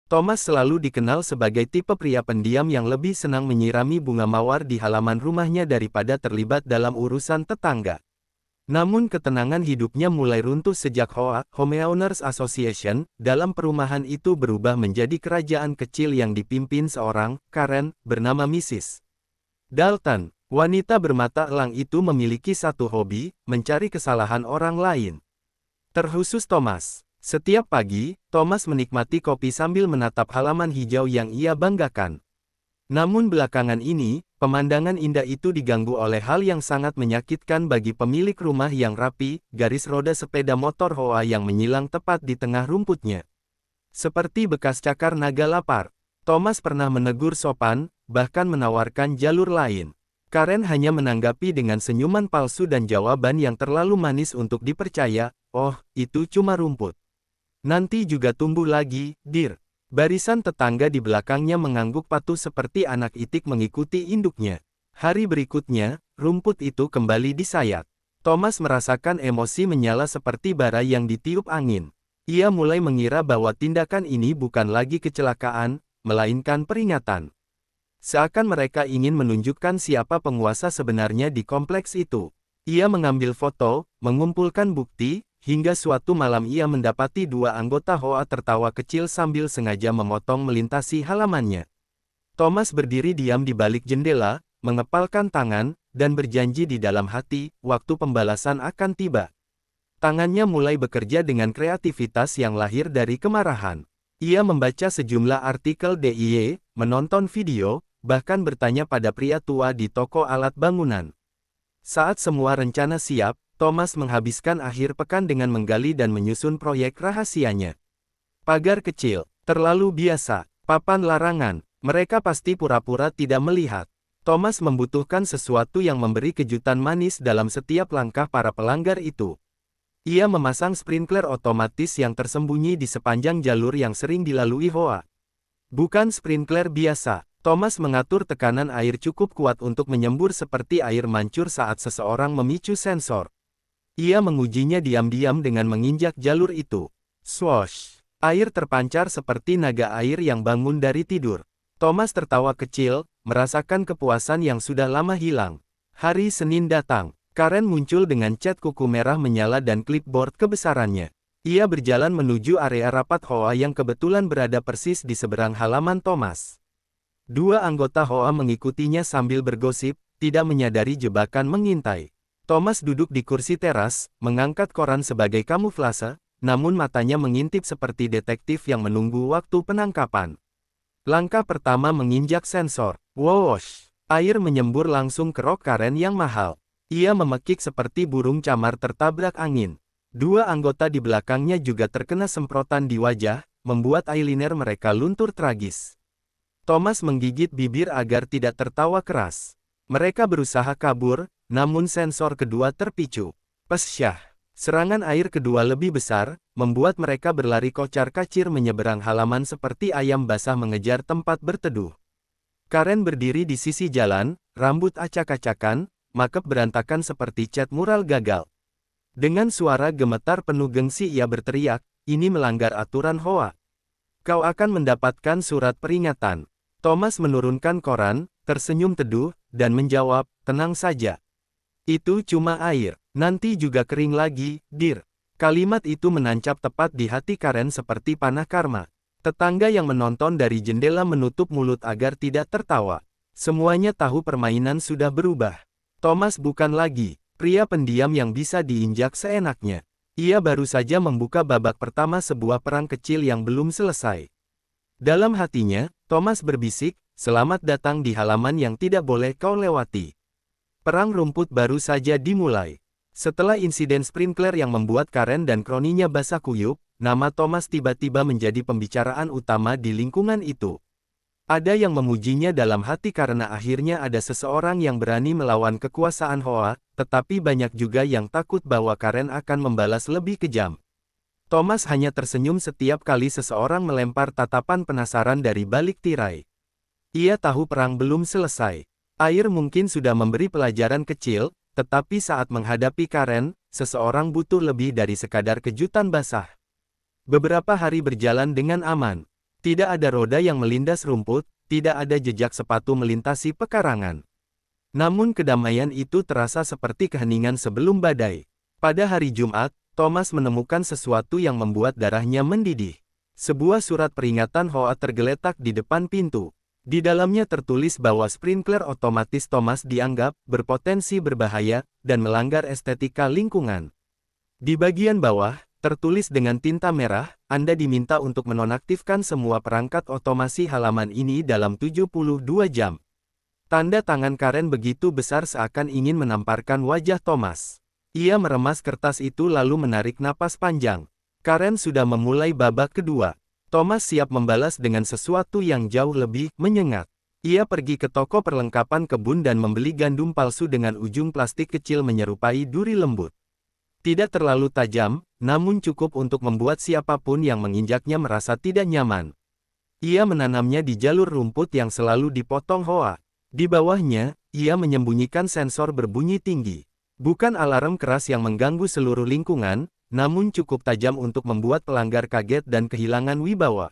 Thomas selalu dikenal sebagai tipe pria pendiam yang lebih senang menyirami bunga mawar di halaman rumahnya daripada terlibat dalam urusan tetangga. Namun ketenangan hidupnya mulai runtuh sejak Hoa, Homeowners Association, dalam perumahan itu berubah menjadi kerajaan kecil yang dipimpin seorang, Karen, bernama Mrs. Dalton. Wanita bermata elang itu memiliki satu hobi, mencari kesalahan orang lain. Terkhusus Thomas. Setiap pagi, Thomas menikmati kopi sambil menatap halaman hijau yang ia banggakan. Namun belakangan ini, pemandangan indah itu diganggu oleh hal yang sangat menyakitkan bagi pemilik rumah yang rapi, garis roda sepeda motor Hoa yang menyilang tepat di tengah rumputnya. Seperti bekas cakar naga lapar, Thomas pernah menegur sopan, bahkan menawarkan jalur lain. Karen hanya menanggapi dengan senyuman palsu dan jawaban yang terlalu manis untuk dipercaya, "Oh, itu cuma rumput. Nanti juga tumbuh lagi, dear." Barisan tetangga di belakangnya mengangguk patuh seperti anak itik mengikuti induknya. Hari berikutnya, rumput itu kembali disayat. Thomas merasakan emosi menyala seperti bara yang ditiup angin. Ia mulai mengira bahwa tindakan ini bukan lagi kecelakaan, melainkan peringatan. Seakan mereka ingin menunjukkan siapa penguasa sebenarnya di kompleks itu. Ia mengambil foto, mengumpulkan bukti, hingga suatu malam ia mendapati dua anggota Hoa tertawa kecil sambil sengaja memotong melintasi halamannya. Thomas berdiri diam di balik jendela, mengepalkan tangan, dan berjanji di dalam hati, waktu pembalasan akan tiba. Tangannya mulai bekerja dengan kreativitas yang lahir dari kemarahan. Ia membaca sejumlah artikel DIY, menonton video, bahkan bertanya pada pria tua di toko alat bangunan. Saat semua rencana siap, Thomas menghabiskan akhir pekan dengan menggali dan menyusun proyek rahasianya. Pagar kecil, terlalu biasa, papan larangan, mereka pasti pura-pura tidak melihat. Thomas membutuhkan sesuatu yang memberi kejutan manis dalam setiap langkah para pelanggar itu. Ia memasang sprinkler otomatis yang tersembunyi di sepanjang jalur yang sering dilalui Hoa. Bukan sprinkler biasa. Thomas mengatur tekanan air cukup kuat untuk menyembur seperti air mancur saat seseorang memicu sensor. Ia mengujinya diam-diam dengan menginjak jalur itu. Swoosh! Air terpancar seperti naga air yang bangun dari tidur. Thomas tertawa kecil, merasakan kepuasan yang sudah lama hilang. Hari Senin datang. Karen muncul dengan cat kuku merah menyala dan clipboard kebesarannya. Ia berjalan menuju area rapat Hoa yang kebetulan berada persis di seberang halaman Thomas. Dua anggota Hoa mengikutinya sambil bergosip, tidak menyadari jebakan mengintai. Thomas duduk di kursi teras, mengangkat koran sebagai kamuflase, namun matanya mengintip seperti detektif yang menunggu waktu penangkapan. Langkah pertama menginjak sensor. Whoosh! Air menyembur langsung ke rok Karen yang mahal. Ia memekik seperti burung camar tertabrak angin. Dua anggota di belakangnya juga terkena semprotan di wajah, membuat eyeliner mereka luntur tragis. Thomas menggigit bibir agar tidak tertawa keras. Mereka berusaha kabur, namun sensor kedua terpicu. Pesyah! Serangan air kedua lebih besar, membuat mereka berlari kocar-kacir menyeberang halaman seperti ayam basah mengejar tempat berteduh. Karen berdiri di sisi jalan, rambut acak-acakan, makeup berantakan seperti cat mural gagal. Dengan suara gemetar penuh gengsi ia berteriak, "Ini melanggar aturan Hoa. Kau akan mendapatkan surat peringatan." Thomas menurunkan koran, tersenyum teduh, dan menjawab, "Tenang saja. Itu cuma air, nanti juga kering lagi, dear." Kalimat itu menancap tepat di hati Karen seperti panah karma. Tetangga yang menonton dari jendela menutup mulut agar tidak tertawa. Semuanya tahu permainan sudah berubah. Thomas bukan lagi pria pendiam yang bisa diinjak seenaknya. Ia baru saja membuka babak pertama sebuah perang kecil yang belum selesai. Dalam hatinya, Thomas berbisik, "Selamat datang di halaman yang tidak boleh kau lewati." Perang rumput baru saja dimulai. Setelah insiden sprinkler yang membuat Karen dan kroninya basah kuyup, nama Thomas tiba-tiba menjadi pembicaraan utama di lingkungan itu. Ada yang memujinya dalam hati karena akhirnya ada seseorang yang berani melawan kekuasaan Hoa, tetapi banyak juga yang takut bahwa Karen akan membalas lebih kejam. Thomas hanya tersenyum setiap kali seseorang melempar tatapan penasaran dari balik tirai. Ia tahu perang belum selesai. Air mungkin sudah memberi pelajaran kecil, tetapi saat menghadapi Karen, seseorang butuh lebih dari sekadar kejutan basah. Beberapa hari berjalan dengan aman. Tidak ada roda yang melindas rumput, tidak ada jejak sepatu melintasi pekarangan. Namun kedamaian itu terasa seperti keheningan sebelum badai. Pada hari Jumat, Thomas menemukan sesuatu yang membuat darahnya mendidih. Sebuah surat peringatan Hoa tergeletak di depan pintu. Di dalamnya tertulis bahwa sprinkler otomatis Thomas dianggap berpotensi berbahaya dan melanggar estetika lingkungan. Di bagian bawah, tertulis dengan tinta merah, Anda diminta untuk menonaktifkan semua perangkat otomasi halaman ini dalam 72 jam. Tanda tangan Karen begitu besar seakan ingin menamparkan wajah Thomas. Ia meremas kertas itu lalu menarik napas panjang. Karen sudah memulai babak kedua. Thomas siap membalas dengan sesuatu yang jauh lebih menyengat. Ia pergi ke toko perlengkapan kebun dan membeli gandum palsu dengan ujung plastik kecil menyerupai duri lembut. Tidak terlalu tajam, namun cukup untuk membuat siapapun yang menginjaknya merasa tidak nyaman. Ia menanamnya di jalur rumput yang selalu dipotong Hoa. Di bawahnya, ia menyembunyikan sensor berbunyi tinggi. Bukan alarm keras yang mengganggu seluruh lingkungan, namun cukup tajam untuk membuat pelanggar kaget dan kehilangan wibawa.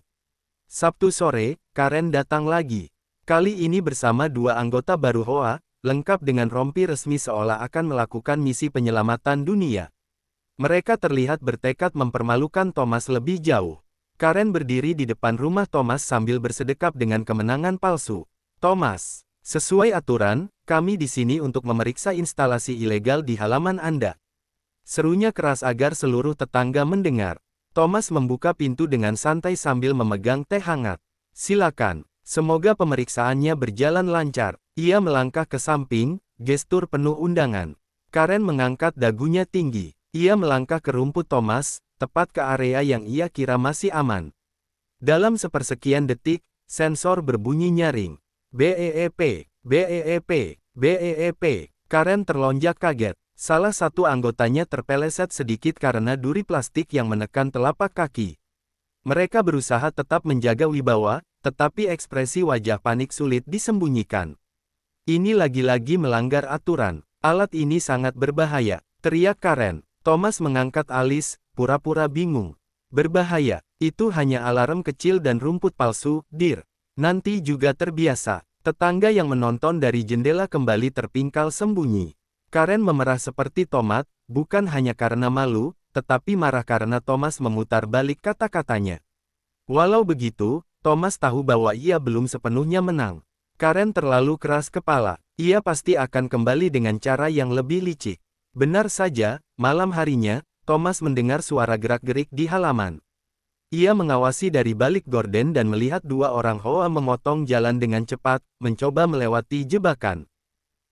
Sabtu sore, Karen datang lagi. Kali ini bersama dua anggota baru Hoa, lengkap dengan rompi resmi seolah akan melakukan misi penyelamatan dunia. Mereka terlihat bertekad mempermalukan Thomas lebih jauh. Karen berdiri di depan rumah Thomas sambil bersedekap dengan kemenangan palsu. Thomas, sesuai aturan, kami di sini untuk memeriksa instalasi ilegal di halaman Anda. Serunya keras agar seluruh tetangga mendengar. Thomas membuka pintu dengan santai sambil memegang teh hangat. Silakan, semoga pemeriksaannya berjalan lancar. Ia melangkah ke samping, gestur penuh undangan. Karen mengangkat dagunya tinggi. Ia melangkah ke rumput Thomas, tepat ke area yang ia kira masih aman. Dalam sepersekian detik, sensor berbunyi nyaring. BEEP, BEEP, BEEP. Karen terlonjak kaget. Salah satu anggotanya terpeleset sedikit karena duri plastik yang menekan telapak kaki. Mereka berusaha tetap menjaga wibawa, tetapi ekspresi wajah panik sulit disembunyikan. Ini lagi-lagi melanggar aturan. Alat ini sangat berbahaya, teriak Karen. Thomas mengangkat alis, pura-pura bingung. Berbahaya, itu hanya alarm kecil dan rumput palsu, Dir. Nanti juga terbiasa. Tetangga yang menonton dari jendela kembali terpingkal sembunyi. Karen memerah seperti tomat, bukan hanya karena malu, tetapi marah karena Thomas memutar balik kata-katanya. Walau begitu, Thomas tahu bahwa ia belum sepenuhnya menang. Karen terlalu keras kepala, ia pasti akan kembali dengan cara yang lebih licik. Benar saja, malam harinya, Thomas mendengar suara gerak-gerik di halaman. Ia mengawasi dari balik gorden dan melihat dua orang Hoa memotong jalan dengan cepat, mencoba melewati jebakan.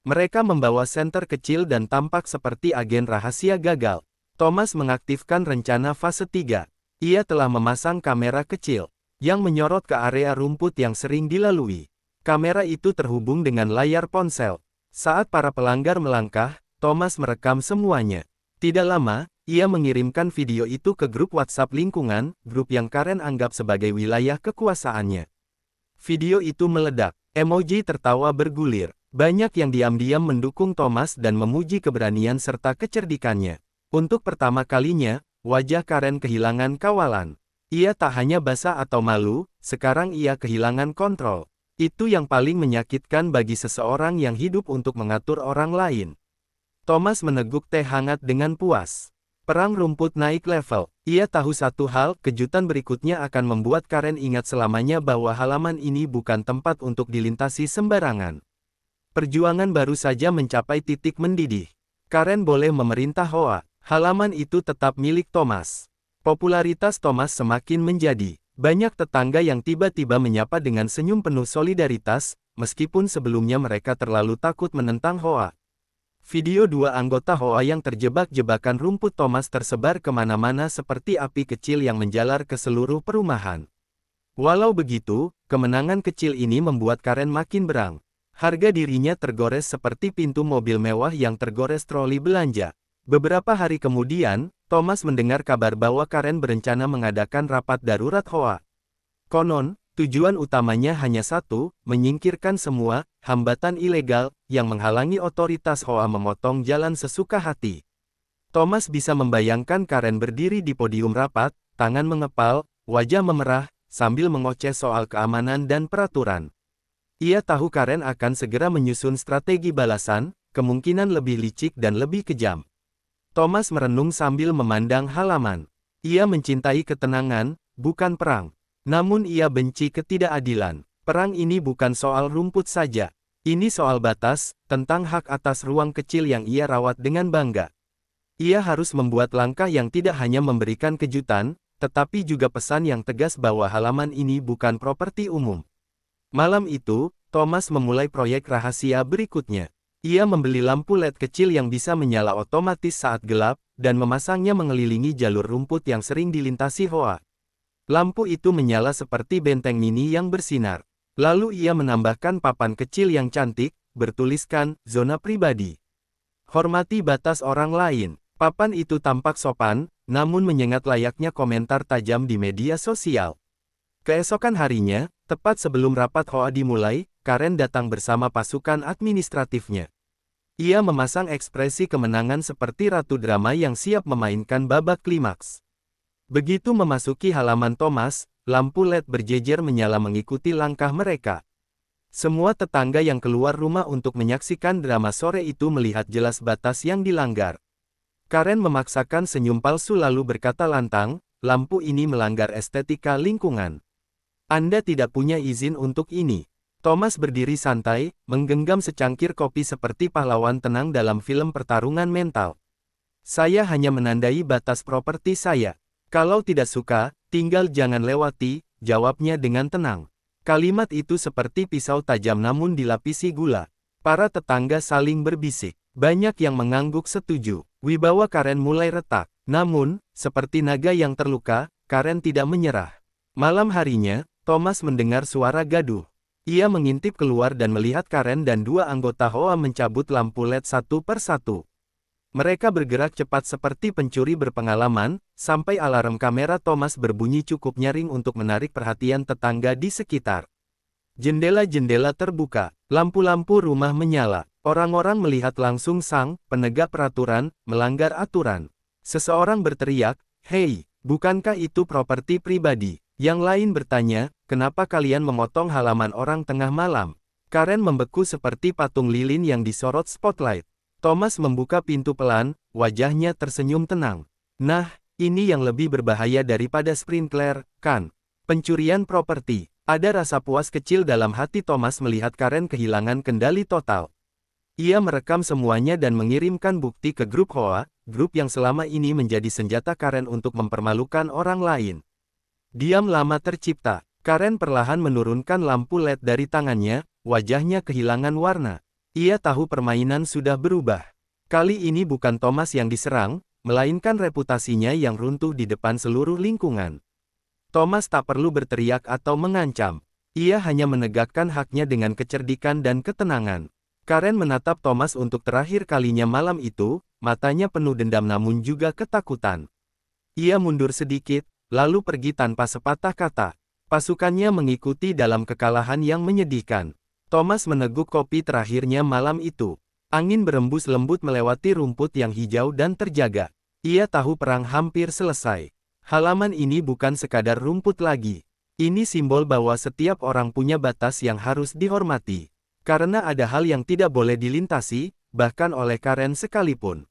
Mereka membawa senter kecil dan tampak seperti agen rahasia gagal. Thomas mengaktifkan rencana fase 3. Ia telah memasang kamera kecil, yang menyorot ke area rumput yang sering dilalui. Kamera itu terhubung dengan layar ponsel. Saat para pelanggar melangkah, Thomas merekam semuanya. Tidak lama, ia mengirimkan video itu ke grup WhatsApp lingkungan, grup yang Karen anggap sebagai wilayah kekuasaannya. Video itu meledak, emoji tertawa bergulir. Banyak yang diam-diam mendukung Thomas dan memuji keberanian serta kecerdikannya. Untuk pertama kalinya, wajah Karen kehilangan kawalan. Ia tak hanya basah atau malu, sekarang ia kehilangan kontrol. Itu yang paling menyakitkan bagi seseorang yang hidup untuk mengatur orang lain. Thomas meneguk teh hangat dengan puas. Perang rumput naik level. Ia tahu satu hal, kejutan berikutnya akan membuat Karen ingat selamanya bahwa halaman ini bukan tempat untuk dilintasi sembarangan. Perjuangan baru saja mencapai titik mendidih. Karen boleh memerintah Hoa, halaman itu tetap milik Thomas. Popularitas Thomas semakin menjadi. Banyak tetangga yang tiba-tiba menyapa dengan senyum penuh solidaritas, meskipun sebelumnya mereka terlalu takut menentang Hoa. Video dua anggota Hoa yang terjebak jebakan rumput Thomas tersebar kemana-mana seperti api kecil yang menjalar ke seluruh perumahan. Walau begitu, kemenangan kecil ini membuat Karen makin berang. Harga dirinya tergores seperti pintu mobil mewah yang tergores troli belanja. Beberapa hari kemudian, Thomas mendengar kabar bahwa Karen berencana mengadakan rapat darurat Hoa. Konon, tujuan utamanya hanya satu, menyingkirkan semua hambatan ilegal yang menghalangi otoritas Hoa memotong jalan sesuka hati. Thomas bisa membayangkan Karen berdiri di podium rapat, tangan mengepal, wajah memerah, sambil mengoceh soal keamanan dan peraturan. Ia tahu Karen akan segera menyusun strategi balasan, kemungkinan lebih licik dan lebih kejam. Thomas merenung sambil memandang halaman. Ia mencintai ketenangan, bukan perang. Namun ia benci ketidakadilan. Perang ini bukan soal rumput saja. Ini soal batas, tentang hak atas ruang kecil yang ia rawat dengan bangga. Ia harus membuat langkah yang tidak hanya memberikan kejutan, tetapi juga pesan yang tegas bahwa halaman ini bukan properti umum. Malam itu, Thomas memulai proyek rahasia berikutnya. Ia membeli lampu LED kecil yang bisa menyala otomatis saat gelap, dan memasangnya mengelilingi jalur rumput yang sering dilintasi Hoa. Lampu itu menyala seperti benteng mini yang bersinar. Lalu ia menambahkan papan kecil yang cantik, bertuliskan, zona pribadi. Hormati batas orang lain. Papan itu tampak sopan, namun menyengat layaknya komentar tajam di media sosial. Keesokan harinya, tepat sebelum rapat Hoa dimulai, Karen datang bersama pasukan administratifnya. Ia memasang ekspresi kemenangan seperti ratu drama yang siap memainkan babak klimaks. Begitu memasuki halaman Thomas, lampu LED berjejer menyala mengikuti langkah mereka. Semua tetangga yang keluar rumah untuk menyaksikan drama sore itu melihat jelas batas yang dilanggar. Karen memaksakan senyum palsu lalu berkata lantang, lampu ini melanggar estetika lingkungan. Anda tidak punya izin untuk ini. Thomas berdiri santai, menggenggam secangkir kopi seperti pahlawan tenang dalam film pertarungan mental. Saya hanya menandai batas properti saya. Kalau tidak suka, tinggal jangan lewati, jawabnya dengan tenang. Kalimat itu seperti pisau tajam namun dilapisi gula. Para tetangga saling berbisik. Banyak yang mengangguk setuju. Wibawa Karen mulai retak. Namun, seperti naga yang terluka, Karen tidak menyerah. Malam harinya, Thomas mendengar suara gaduh. Ia mengintip keluar dan melihat Karen dan dua anggota Hoa mencabut lampu LED satu per satu. Mereka bergerak cepat seperti pencuri berpengalaman, sampai alarm kamera Thomas berbunyi cukup nyaring untuk menarik perhatian tetangga di sekitar. Jendela-jendela terbuka, lampu-lampu rumah menyala. Orang-orang melihat langsung sang penegak peraturan melanggar aturan. Seseorang berteriak, "Hei, bukankah itu properti pribadi?" Yang lain bertanya, "Kenapa kalian memotong halaman orang tengah malam?" Karen membeku seperti patung lilin yang disorot spotlight. Thomas membuka pintu pelan, wajahnya tersenyum tenang. Nah, ini yang lebih berbahaya daripada sprinkler, kan? Pencurian properti. Ada rasa puas kecil dalam hati Thomas melihat Karen kehilangan kendali total. Ia merekam semuanya dan mengirimkan bukti ke grup Hoa, grup yang selama ini menjadi senjata Karen untuk mempermalukan orang lain. Diam lama tercipta. Karen perlahan menurunkan lampu LED dari tangannya, wajahnya kehilangan warna. Ia tahu permainan sudah berubah. Kali ini bukan Thomas yang diserang, melainkan reputasinya yang runtuh di depan seluruh lingkungan. Thomas tak perlu berteriak atau mengancam. Ia hanya menegakkan haknya dengan kecerdikan dan ketenangan. Karen menatap Thomas untuk terakhir kalinya malam itu, matanya penuh dendam namun juga ketakutan. Ia mundur sedikit, lalu pergi tanpa sepatah kata. Pasukannya mengikuti dalam kekalahan yang menyedihkan. Thomas meneguk kopi terakhirnya malam itu. Angin berembus lembut melewati rumput yang hijau dan terjaga. Ia tahu perang hampir selesai. Halaman ini bukan sekadar rumput lagi. Ini simbol bahwa setiap orang punya batas yang harus dihormati. Karena ada hal yang tidak boleh dilintasi, bahkan oleh Karen sekalipun.